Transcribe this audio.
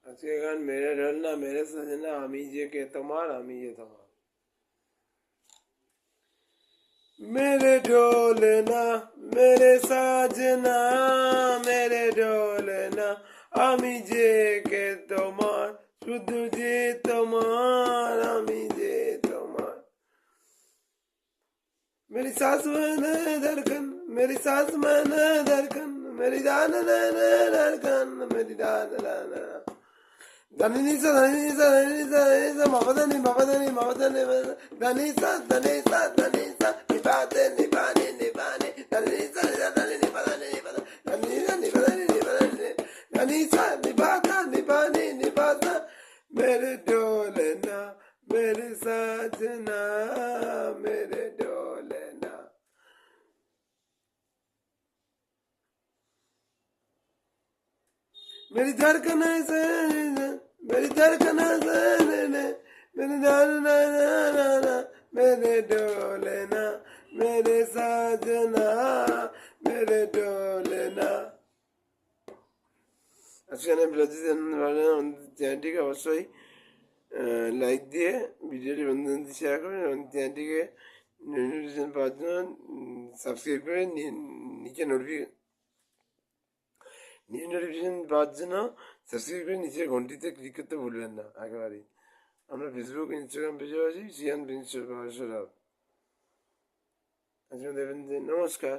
আজকে গান মেরে ঢোলনা মেরে সজনা আমি যে কে তোমার আমি যে তোমার मेरे ढोलना मेरे साजना मेरे ढोलना আমি যে কে তোমার শুধু যে তোমার আমি যে তোমার मेरी सास मैंने धड़कन मेरी सास मैंने धड़कन मेरी दान धड़कन मेरी दान धनी सा धनी सा धनी सा धनी सा मवदनी मवदनी मवदनी धनी सा धनी सा धनी सा निभाते निभाने निभाने धनी सा धनी निभाने निभाने धनी सा निभाने निभाने धनी सा निभाता निभाने निभाता मेरे ढोलना मेरे साजना मेरे ढोलना मेरी धड़कन से मेरी धड़कन से मेरी ना मेरे ढोलना मेरे साजना मेरे ढोलना আজকে চ্যানেলটিকে অবশ্যই লাইক দিয়ে ভিডিওটি বন্ধুদের শেয়ার করবেন এবং চ্যানেলটিকে নোটিফিকেশন পাওয়ার জন্য সাবস্ক্রাইব করে নিচে নোটিফিকেশন পাওয়ার জন্য সাবস্ক্রাইব করে নিচের ঘন্টিতে ক্লিক করতে ভুলবেন না একেবারেই। আমরা ফেসবুক ইনস্টাগ্রাম পেজে আছি সিয়ান প্রিন্স আজকে দেবেন যে নমস্কার।